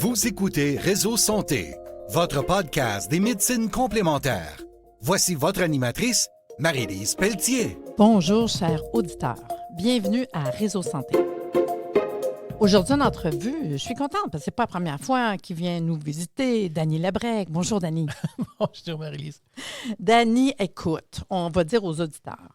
Vous écoutez Réseau Santé, votre podcast des médecines complémentaires. Voici votre animatrice, Marie-Lise Pelletier. Bonjour, chers auditeurs. Bienvenue à Réseau Santé. Aujourd'hui, en entrevue, je suis contente parce que ce n'est pas la première fois qu'il vient nous visiter, Dany Labrègue. Bonjour, Dany. Bonjour, Marie-Lise. Dany, écoute, on va dire aux auditeurs.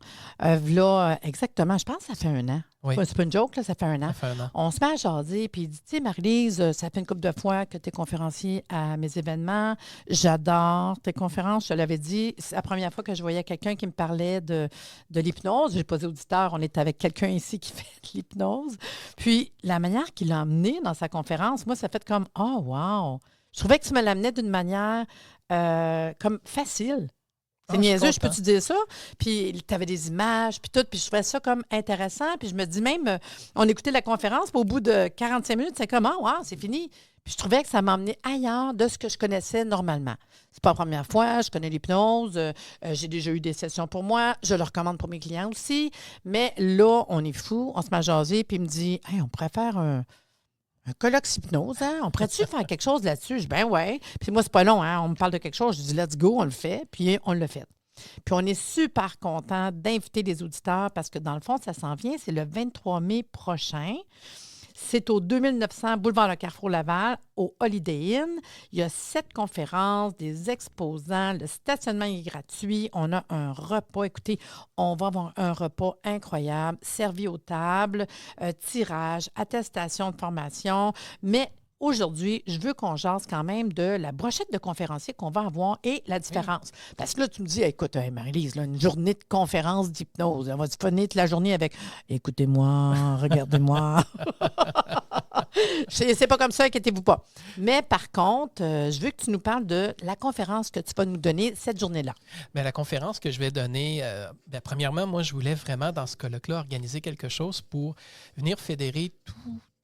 Exactement, je pense que ça fait un an. Oui. C'est pas une joke, là, ça fait un an. Ça fait un an. On se met à jaser, puis il dit, tu sais, Marie-Lise, ça fait une couple de fois que tu es conférencier à mes événements. J'adore tes conférences. Je te l'avais dit, c'est la première fois que je voyais quelqu'un qui me parlait de l'hypnose. Je n'ai pas dit auditeur, on est avec quelqu'un ici qui fait de l'hypnose. Puis, la manière qu'il l'a amené dans sa conférence, moi, ça fait comme, oh, wow! Je trouvais que tu me l'amenais d'une manière comme facile. C'est niaiseux, je peux-tu dire ça? Puis tu avais des images, puis tout, puis je trouvais ça comme intéressant. Puis je me dis même, on écoutait la conférence, puis au bout de 45 minutes, c'est comme, wow, c'est fini. Puis je trouvais que ça m'emmenait ailleurs de ce que je connaissais normalement. C'est pas la première fois, je connais l'hypnose, j'ai déjà eu des sessions pour moi, je le recommande pour mes clients aussi. Mais là, on est fou, on se met à jaser, puis il me dit, hey, on pourrait faire un colloque hypnose, hein? On pourrait-tu faire quelque chose là-dessus? Je dis, ben ouais. Puis moi, c'est pas long, hein? On me parle de quelque chose. Je dis, let's go, on le fait. Puis on l'a fait. Puis on est super content d'inviter les auditeurs parce que dans le fond, ça s'en vient. C'est le 23 mai prochain. C'est au 2900 Boulevard Le Carrefour Laval, au Holiday Inn. Il y a 7 conférences, des exposants, le stationnement est gratuit. On a un repas. Écoutez, on va avoir un repas incroyable, servi aux tables, tirage, attestation de formation. Mais aujourd'hui, je veux qu'on jase quand même de la brochette de conférenciers qu'on va avoir et la différence. Oui. Parce que là, tu me dis, écoute, Marie-Lise, là, une journée de conférence d'hypnose. On va se finir toute la journée avec « Écoutez-moi, regardez-moi ». C'est pas comme ça, inquiétez-vous pas. Mais par contre, je veux que tu nous parles de la conférence que tu vas nous donner cette journée-là. Bien, la conférence que je vais donner, premièrement, moi, je voulais vraiment, dans ce colloque-là, organiser quelque chose pour venir fédérer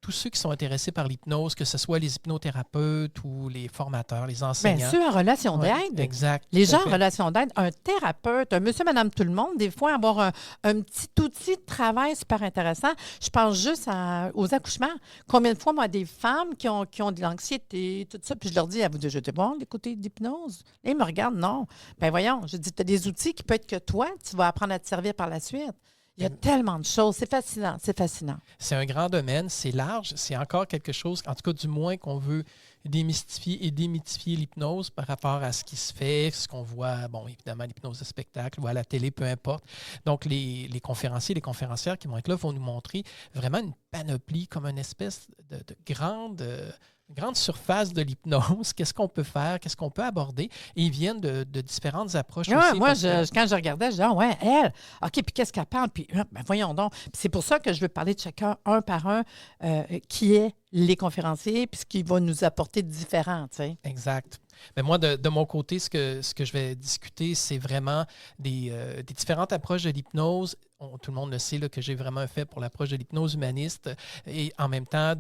tous ceux qui sont intéressés par l'hypnose, que ce soit les hypnothérapeutes ou les formateurs, les enseignants. Bien sûr, en relation d'aide. Exact. Les gens en relation d'aide, un thérapeute, un monsieur, madame, tout le monde, des fois, avoir un petit outil de travail super intéressant. Je pense juste aux accouchements. Combien de fois, moi, des femmes qui ont de l'anxiété, tout ça, puis je leur dis, vous déjà été bon d'écouter d'hypnose? Et ils me regardent, non. Ben voyons, je dis, tu as des outils qui peuvent être que toi, tu vas apprendre à te servir par la suite. Il y a tellement de choses. C'est fascinant, c'est fascinant. C'est un grand domaine, c'est large, c'est encore quelque chose, en tout cas du moins qu'on veut démystifier et démythifier l'hypnose par rapport à ce qui se fait, ce qu'on voit, bon, évidemment, l'hypnose de spectacle ou à la télé, peu importe. Donc, les conférenciers, les conférencières qui vont être là vont nous montrer vraiment une panoplie, comme une espèce de grande surface de l'hypnose, qu'est-ce qu'on peut faire, qu'est-ce qu'on peut aborder. Et ils viennent de différentes approches aussi. Moi, quand je regardais, je disais, ouais, elle, OK, puis qu'est-ce qu'elle parle? Puis, ben, voyons donc. Puis c'est pour ça que je veux parler de chacun, un par un, qui est les conférenciers, puis ce qui va nous apporter de différent, tu sais. Exact. Mais moi, de mon côté, ce que je vais discuter, c'est vraiment des différentes approches de l'hypnose. Tout le monde le sait là, que j'ai vraiment fait pour l'approche de l'hypnose humaniste et en même temps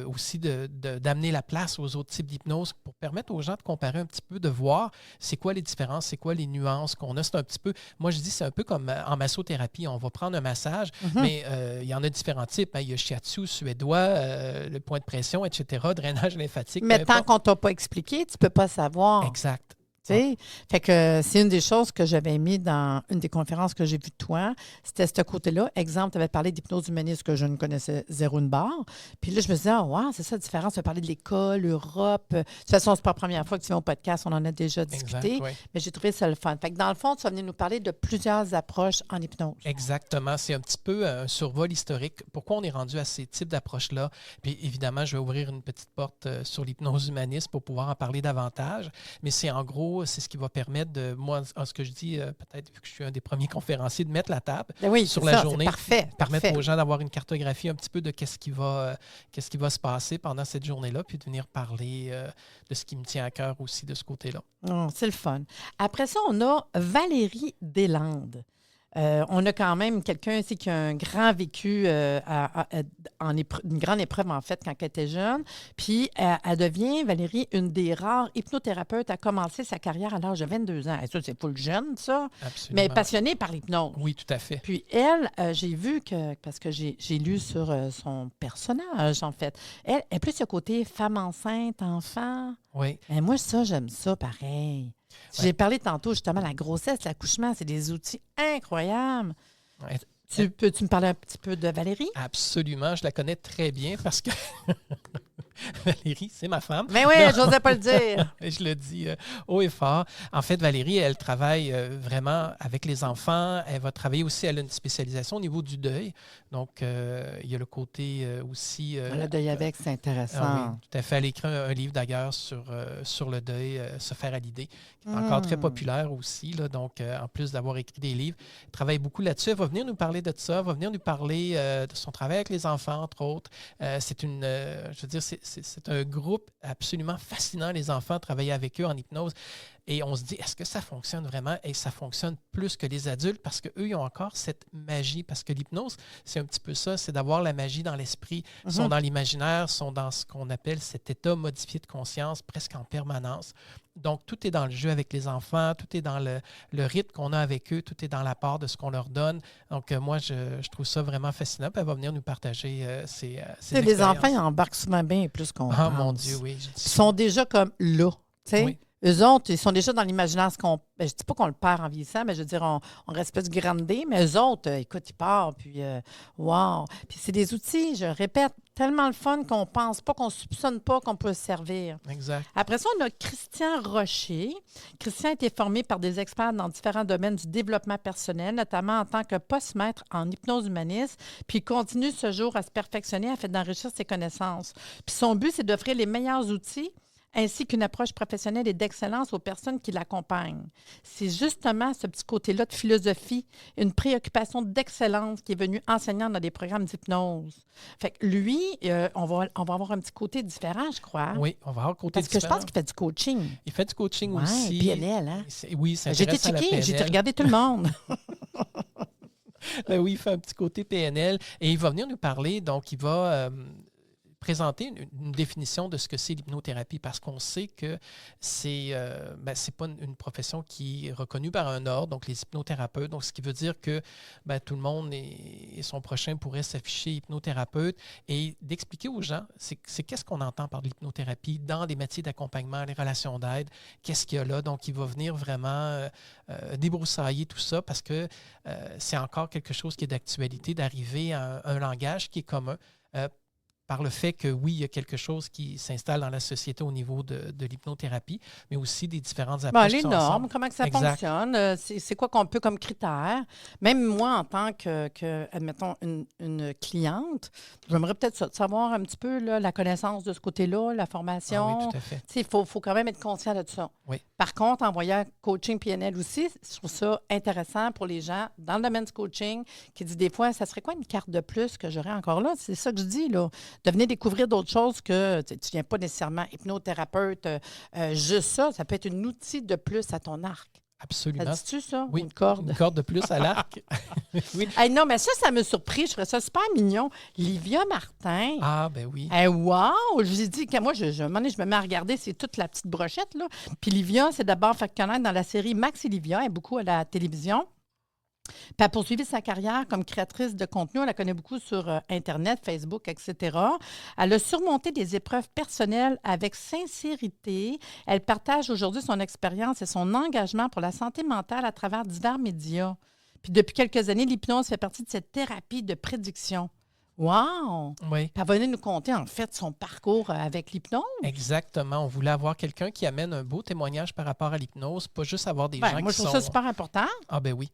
aussi d'amener la place aux autres types d'hypnose pour permettre aux gens de comparer un petit peu, de voir c'est quoi les différences, c'est quoi les nuances qu'on a. C'est un petit peu, moi je dis c'est un peu comme en massothérapie. On va prendre un massage, mais il y en a différents types. Hein. Il y a shiatsu suédois, le point de pression, etc., drainage lymphatique. Mais tant qu'on ne t'a pas expliqué, tu ne peux pas savoir. Exact. Fait que c'est une des choses que j'avais mis dans une des conférences que j'ai vues de toi. C'était ce côté-là. Exemple, tu avais parlé d'hypnose humaniste que je ne connaissais zéro une barre. Puis là, je me disais, c'est ça la différence. Tu as parlé de l'école, l'Europe. De toute façon, c'est pas la première fois que tu viens au podcast. On en a déjà discuté. Exact, oui. Mais j'ai trouvé ça le fun. Fait que dans le fond, tu vas venir nous parler de plusieurs approches en hypnose. Exactement. C'est un petit peu un survol historique. Pourquoi on est rendu à ces types d'approches-là? Puis évidemment, je vais ouvrir une petite porte sur l'hypnose humaniste pour pouvoir en parler davantage. Mais c'est en gros, c'est ce qui va permettre de, moi, en ce que je dis, peut-être vu que je suis un des premiers conférenciers, de mettre la table sur la journée. Permettre aux gens d'avoir une cartographie un petit peu de qu'est-ce qui va se passer pendant cette journée-là, puis de venir parler de ce qui me tient à cœur aussi de ce côté-là. C'est le fun. Après ça, on a Valérie Deslandes. On a quand même quelqu'un ici qui a un grand vécu une grande épreuve, en fait, quand elle était jeune. Puis, elle devient, Valérie, une des rares hypnothérapeutes à commencer sa carrière à l'âge de 22 ans. Et ça, c'est full jeune, ça. Absolument. Mais passionnée par l'hypnose. Oui, tout à fait. Puis elle, j'ai vu que, parce que j'ai lu sur son personnage, en fait, elle est plus ce côté femme enceinte, enfant. Oui. Et moi, ça, j'aime ça pareil. Ouais. J'ai parlé tantôt, justement, la grossesse, l'accouchement, c'est des outils incroyables. Ouais. Peux-tu me parler un petit peu de Valérie? Absolument, je la connais très bien parce que Valérie, c'est ma femme. Mais oui, j'osais pas le dire. Je le dis haut et fort. En fait, Valérie, elle travaille vraiment avec les enfants. Elle va travailler aussi, elle a une spécialisation au niveau du deuil. Donc, il y a le côté aussi... Le deuil avec, c'est intéressant. Ah oui, tout à fait. Elle a écrit un livre d'ailleurs sur le deuil, Se faire à l'idée, qui est encore très populaire aussi. Là, donc, en plus d'avoir écrit des livres, elle travaille beaucoup là-dessus. Elle va venir nous parler de ça, va venir nous parler de son travail avec les enfants, entre autres. C'est une... je veux dire, c'est un groupe absolument fascinant, les enfants, travailler avec eux en hypnose. Et on se dit, est-ce que ça fonctionne vraiment? Et ça fonctionne plus que les adultes parce qu'eux, ils ont encore cette magie. Parce que l'hypnose, c'est un petit peu ça, c'est d'avoir la magie dans l'esprit. Ils sont dans l'imaginaire, sont dans ce qu'on appelle cet état modifié de conscience presque en permanence. Donc, tout est dans le jeu avec les enfants, tout est dans le rythme qu'on a avec eux, tout est dans la part de ce qu'on leur donne. Donc, moi, je trouve ça vraiment fascinant. Puis elle va venir nous partager ses expériences. Les enfants, ils embarquent souvent bien plus qu'on pense. Mon Dieu, oui. Ils sont déjà comme là, tu sais. Oui. Eux autres, ils sont déjà dans l'imaginaire. Je ne dis pas qu'on le perd en vieillissant, mais je veux dire, on reste pas du grandé. Mais eux autres, écoute, ils partent, puis wow. Puis c'est des outils, je répète, tellement le fun qu'on pense pas, qu'on soupçonne pas qu'on peut se servir. Exact. Après ça, on a Christian Rocher. Christian a été formé par des experts dans différents domaines du développement personnel, notamment en tant que postmaître en hypnose humaniste, puis il continue ce jour à se perfectionner afin d'enrichir ses connaissances. Puis son but, c'est d'offrir les meilleurs outils ainsi qu'une approche professionnelle et d'excellence aux personnes qui l'accompagnent. C'est justement ce petit côté-là de philosophie, une préoccupation d'excellence qui est venue enseignant dans des programmes d'hypnose. Fait que lui, on va avoir un petit côté différent, je crois. Oui, on va avoir un côté Parce que différent. je pense qu'il fait du coaching. Il fait du coaching Ouais, aussi. PNL, hein? Oui, ça J'ai été intéresse à la checké, j'ai été PNL. regarder tout le monde. Ben oui, il fait un petit côté PNL et il va venir nous parler. Donc, il va présenter une définition de ce que c'est l'hypnothérapie parce qu'on sait que c'est pas une profession qui est reconnue par un ordre, donc les hypnothérapeutes. Donc, ce qui veut dire que tout le monde et son prochain pourrait s'afficher hypnothérapeute et d'expliquer aux gens c'est qu'est-ce qu'on entend par l'hypnothérapie dans les métiers d'accompagnement, les relations d'aide, qu'est-ce qu'il y a là. Donc, il va venir vraiment débroussailler tout ça parce que c'est encore quelque chose qui est d'actualité, d'arriver à un langage qui est commun. Par le fait que, oui, il y a quelque chose qui s'installe dans la société au niveau de l'hypnothérapie, mais aussi des différentes approches. Les normes, comment que ça Exact. fonctionne, c'est quoi qu'on peut comme critère. Même moi, en tant que admettons, une cliente, j'aimerais peut-être savoir un petit peu là, la connaissance de ce côté-là, la formation. Ah oui, tout à fait. Il faut quand même être conscient de ça. Oui. Par contre, en voyant coaching PNL aussi, je trouve ça intéressant pour les gens dans le domaine du coaching qui disent des fois, ça serait quoi une carte de plus que j'aurais encore là? C'est ça que je dis, là. De venir découvrir d'autres choses que tu ne viens pas nécessairement hypnothérapeute, juste ça. Ça peut être un outil de plus à ton arc. Absolument. Ça dit-tu ça? Oui, Une corde? Une corde de plus à l'arc. Oui. Hey, non, mais ça me surpris. Je trouvais ça super mignon. Livia Martin. Ah, ben oui. Hey, wow! Je lui ai dit que moi, un moment donné, je me mets à regarder, c'est toute la petite brochette, là. Puis Livia, c'est d'abord fait connaître dans la série Max et Livia, elle est beaucoup à la télévision. Puis elle a poursuivi sa carrière comme créatrice de contenu. Elle la connaît beaucoup sur Internet, Facebook, etc. Elle a surmonté des épreuves personnelles avec sincérité. Elle partage aujourd'hui son expérience et son engagement pour la santé mentale à travers divers médias. Puis depuis quelques années, l'hypnose fait partie de cette thérapie de prédiction. Wow! Oui. Puis elle va venir nous conter, en fait, son parcours avec l'hypnose. Exactement. On voulait avoir quelqu'un qui amène un beau témoignage par rapport à l'hypnose, pas juste avoir des gens Moi, qui je trouve ça super important. Ah ben oui.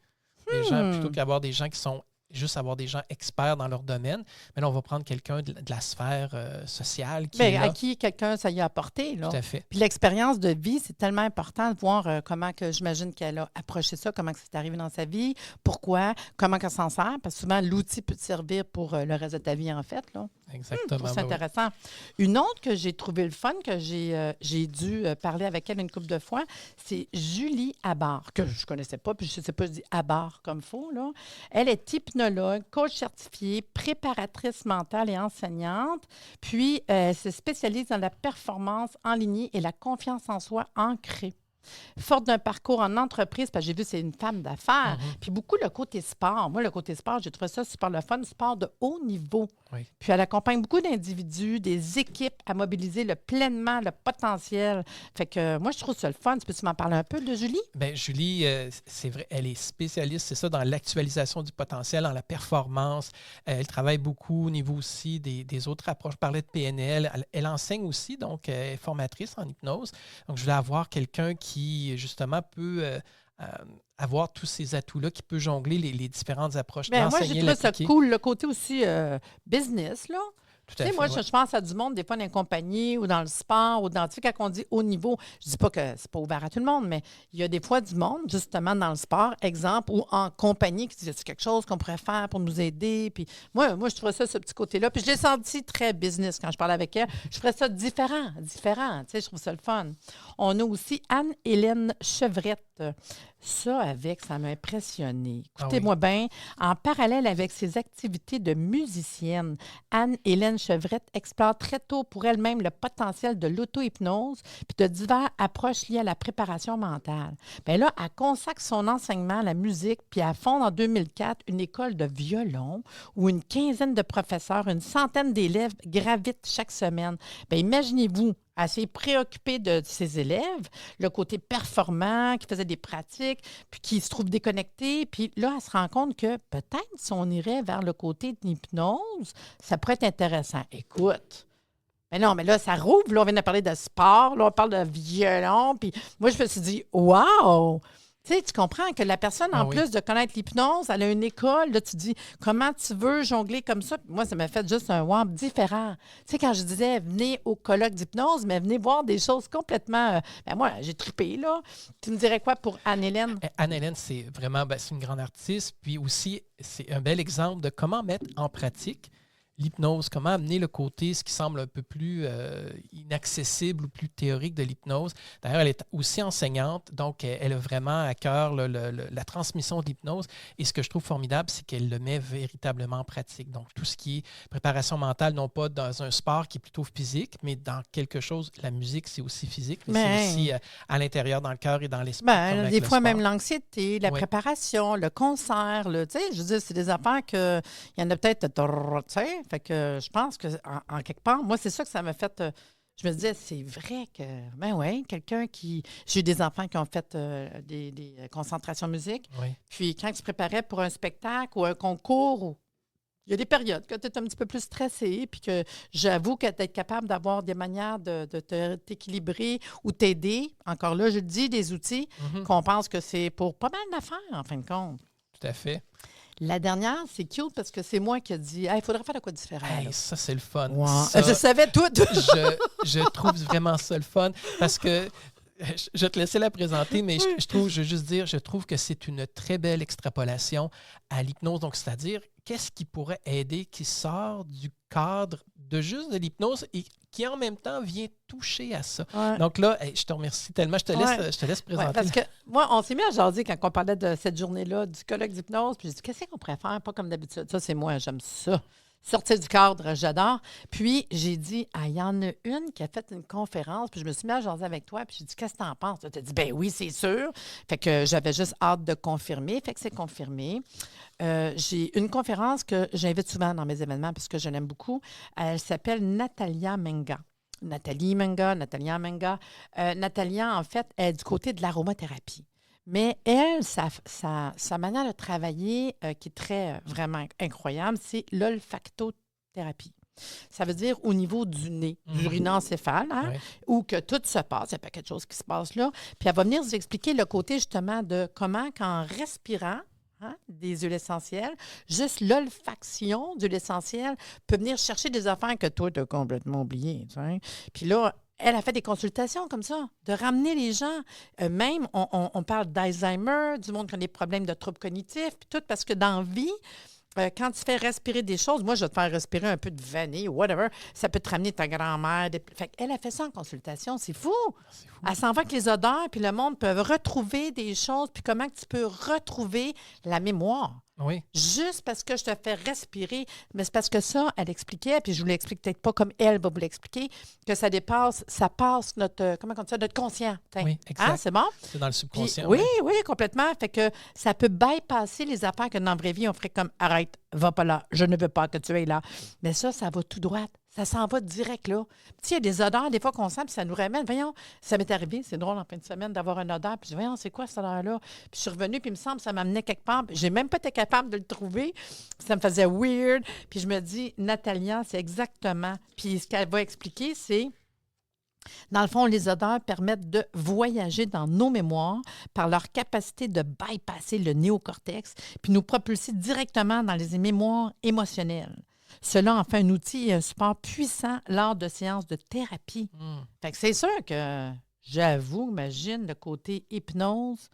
Des gens, plutôt qu'avoir des gens qui sont juste avoir des gens experts dans leur domaine, mais là, on va prendre quelqu'un de la sphère sociale qui est là. À qui quelqu'un, ça y a apporté. Là. Tout à fait. Puis l'expérience de vie, c'est tellement important de voir comment que j'imagine qu'elle a approché ça, comment que c'est arrivé dans sa vie, pourquoi, comment qu'elle s'en sert, parce que souvent, l'outil peut te servir pour le reste de ta vie, en fait. Là. Exactement. C'est intéressant. Une autre que j'ai trouvé le fun, que j'ai dû parler avec elle une couple de fois, c'est Julie Habard, que je ne connaissais pas, puis je ne sais pas, je dis Habard comme faux, là. Elle est hypnologue, coach certifiée, préparatrice mentale et enseignante, puis elle se spécialise dans la performance en ligne et la confiance en soi ancrée. Forte d'un parcours en entreprise, parce que j'ai vu c'est une femme d'affaires, puis beaucoup le côté sport. Moi, le côté sport, j'ai trouvé ça super le fun, sport de haut niveau. Oui. Puis elle accompagne beaucoup d'individus, des équipes à mobiliser pleinement le potentiel. Fait que moi, je trouve ça le fun. Tu peux-tu m'en parler un peu de Julie? Bien, Julie, c'est vrai, elle est spécialiste, c'est ça, dans l'actualisation du potentiel, dans la performance. Elle travaille beaucoup au niveau aussi des autres approches. Je parlais de PNL. Elle enseigne aussi, donc elle est formatrice en hypnose. Donc, je voulais avoir quelqu'un qui, justement, peut avoir tous ces atouts-là, qui peut jongler les différentes approches. Bien, moi, j'ai trouvé ça cool. Le côté aussi business, là. Tu sais, moi, je pense à du monde, des fois, dans les compagnies ou dans le sport, ou dans, tu sais, quand on dit haut niveau, je dis pas que c'est pas ouvert à tout le monde, mais il y a des fois du monde, justement, dans le sport, exemple, ou en compagnie, qui dit, c'est quelque chose qu'on pourrait faire pour nous aider. Puis moi, je trouvais ça, ce petit côté-là. Puis je l'ai senti très business quand je parlais avec elle. Je ferais ça différent. Tu sais, je trouve ça le fun. On a aussi Anne-Hélène Chevrette. Ça m'a impressionné. Écoutez-moi bien, en parallèle avec ses activités de musicienne, Anne-Hélène Chevrette explore très tôt pour elle-même le potentiel de l'auto-hypnose puis de diverses approches liées à la préparation mentale. Bien là, elle consacre son enseignement à la musique puis elle fonde en 2004 une école de violon où une quinzaine de professeurs, une centaine d'élèves gravitent chaque semaine. Bien, imaginez-vous, elle s'est préoccupée de ses élèves, le côté performant, qui faisait des pratiques, puis qui se trouve déconnecté. Puis là, elle se rend compte que peut-être si on irait vers le côté de l'hypnose, ça pourrait être intéressant. Écoute, mais non, mais là, ça rouvre. Là, on vient de parler de sport. Là, on parle de violon. Puis moi, je me suis dit, wow! Tu sais, tu comprends que la personne, en plus de connaître l'hypnose, elle a une école. Là, tu dis, comment tu veux jongler comme ça? Puis moi, ça m'a fait juste un wow différent. Tu sais, quand je disais, venez au colloque d'hypnose, mais venez voir des choses complètement... moi, j'ai trippé, là. Tu me dirais quoi pour Anne-Hélène? Anne-Hélène, c'est vraiment c'est une grande artiste. Puis aussi, c'est un bel exemple de comment mettre en pratique l'hypnose, comment amener le côté, ce qui semble un peu plus inaccessible ou plus théorique de l'hypnose. D'ailleurs, elle est aussi enseignante, donc elle a vraiment à cœur la transmission de l'hypnose. Et ce que je trouve formidable, c'est qu'elle le met véritablement en pratique. Donc, tout ce qui est préparation mentale, non pas dans un sport qui est plutôt physique, mais dans quelque chose, la musique, c'est aussi physique, mais c'est aussi à l'intérieur, dans le cœur et dans l'esprit. Des fois, même l'anxiété, la préparation, le concert, tu sais, je veux dire, c'est des affaires que il y en a peut-être, tu sais. Fait que je pense qu'en quelque part, moi, c'est ça que ça m'a fait. Je me disais, c'est vrai que, quelqu'un qui. J'ai eu des enfants qui ont fait des concentrations musique. Oui. Puis quand ils se préparaient pour un spectacle ou un concours, il y a des périodes que tu es un petit peu plus stressé, puis que j'avoue que d'être capable d'avoir des manières de t'équilibrer ou t'aider, encore là, je dis, des outils qu'on pense que c'est pour pas mal d'affaires, en fin de compte. Tout à fait. La dernière, c'est cute parce que c'est moi qui ai dit il faudrait faire de quoi différent. Hey, ça, c'est le fun. Wow. Ça, je savais tout. je trouve vraiment ça le fun parce que je vais te laisser la présenter, mais je veux juste dire, je trouve que c'est une très belle extrapolation à l'hypnose. Donc, c'est-à-dire, qu'est-ce qui pourrait aider, qui sort du cadre de juste de l'hypnose et qui, en même temps, vient toucher à ça. Ouais. Donc là, je te remercie tellement. Je te laisse présenter. Ouais, parce que moi, on s'est mis à jaser quand on parlait de cette journée-là, du colloque d'hypnose. Puis j'ai dit, qu'est-ce qu'on pourrait faire? Pas comme d'habitude. Ça, c'est moi, j'aime ça. Sortir du cadre, j'adore. Puis, j'ai dit, il y en a une qui a fait une conférence, puis je me suis mis à jaser avec toi, puis j'ai dit, qu'est-ce que tu en penses? Tu as dit, ben oui, c'est sûr. Fait que j'avais juste hâte de confirmer. Fait que c'est confirmé. J'ai une conférence que j'invite souvent dans mes événements, parce que je l'aime beaucoup. Elle s'appelle Natalia Menga. Natalia Menga. Natalia, en fait, est du côté de l'aromathérapie. Mais elle, sa manière de travailler, qui est très, vraiment incroyable, c'est l'olfactothérapie. Ça veut dire au niveau du nez, du rhinoencéphale, où que tout se passe, il y a pas quelque chose qui se passe là. Puis elle va venir vous expliquer le côté justement de comment, qu'en respirant des huiles essentielles, juste l'olfaction d'huile essentielle peut venir chercher des affaires que toi, tu as complètement oubliées. Puis là, elle a fait des consultations comme ça, de ramener les gens. Même, on parle d'Alzheimer, du monde qui a des problèmes de troubles cognitifs, puis tout, parce que dans la vie, quand tu fais respirer des choses, moi, je vais te faire respirer un peu de vanille, whatever, ça peut te ramener ta grand-mère. Fait qu'elle a fait ça en consultation, c'est fou. C'est fou. Elle s'en va avec les odeurs, puis le monde peut retrouver des choses, puis comment que tu peux retrouver la mémoire. Oui. Juste parce que je te fais respirer. Mais c'est parce que ça, elle expliquait, puis je vous l'explique peut-être pas comme elle va vous l'expliquer, que ça passe notre, comment on dit ça, notre conscient. Oui, exact. Hein, c'est bon? C'est dans le Puis, subconscient. oui, oui, complètement. Fait que ça peut bypasser les affaires que dans la vraie vie, on ferait comme « Arrête, va pas là, je ne veux pas que tu ailles là. » Mais ça va tout droit. Ça s'en va direct là. Tu sais, il y a des odeurs, des fois, qu'on sent, puis ça nous ramène. Voyons, ça m'est arrivé, c'est drôle, en fin de semaine, d'avoir une odeur. Puis je dis, voyons, c'est quoi cette odeur-là? Puis je suis revenue, puis il me semble que ça m'amenait quelque part. J'ai même pas été capable de le trouver. Ça me faisait weird. Puis je me dis, Natalia, c'est exactement. Puis ce qu'elle va expliquer, c'est. Dans le fond, les odeurs permettent de voyager dans nos mémoires par leur capacité de bypasser le néocortex puis nous propulser directement dans les mémoires émotionnelles. Cela en fait un outil et un support puissant lors de séances de thérapie. Fait que c'est sûr que, j'avoue, imagine le côté hypnose,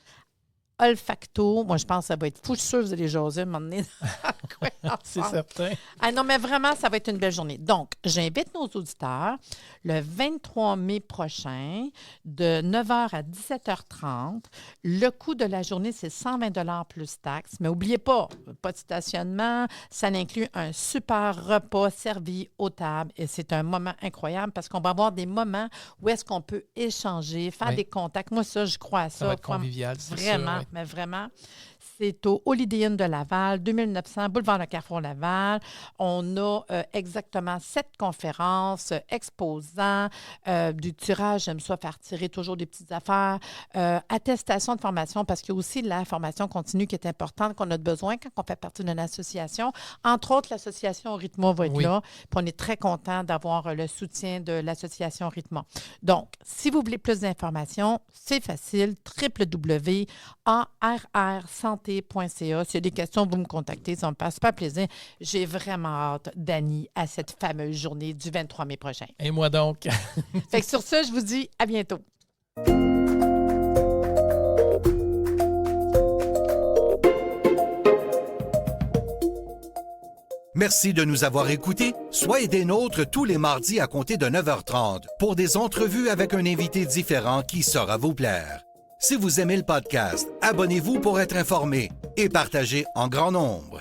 olfacto. Moi, je pense que ça va être fou. Je suis sûre que vous allez jaser, m'emmener C'est certain. Ah non, mais vraiment, ça va être une belle journée. Donc, j'invite nos auditeurs le 23 mai prochain, de 9h à 17h30. Le coût de la journée, c'est 120 $ plus taxes. Mais n'oubliez pas de stationnement. Ça inclut un super repas servi aux tables. Et c'est un moment incroyable parce qu'on va avoir des moments où est-ce qu'on peut échanger, faire des contacts. Moi, ça, je crois à ça. Ça va être convivial, c'est vraiment, sûr, oui. mais vraiment. C'est au Holiday Inn de Laval, 2900, boulevard de Carrefour-Laval. On a exactement 7 conférences, exposants, du tirage, j'aime ça, faire tirer toujours des petites affaires, attestation de formation, parce qu'il y a aussi la formation continue qui est importante, qu'on a besoin quand on fait partie d'une association. Entre autres, l'association Rythmo va être là, puis on est très content d'avoir le soutien de l'association Rythmo. Donc, si vous voulez plus d'informations, c'est facile, www.arrsanté.ca. S'il y a des questions, vous me contactez, ça me passe pas plaisir. J'ai vraiment hâte, Dani, à cette fameuse journée du 23 mai prochain. Et moi donc. Fait que sur ce, je vous dis à bientôt. Merci de nous avoir écoutés. Soyez des nôtres tous les mardis à compter de 9h30 pour des entrevues avec un invité différent qui saura vous plaire. Si vous aimez le podcast, abonnez-vous pour être informé et partagez en grand nombre.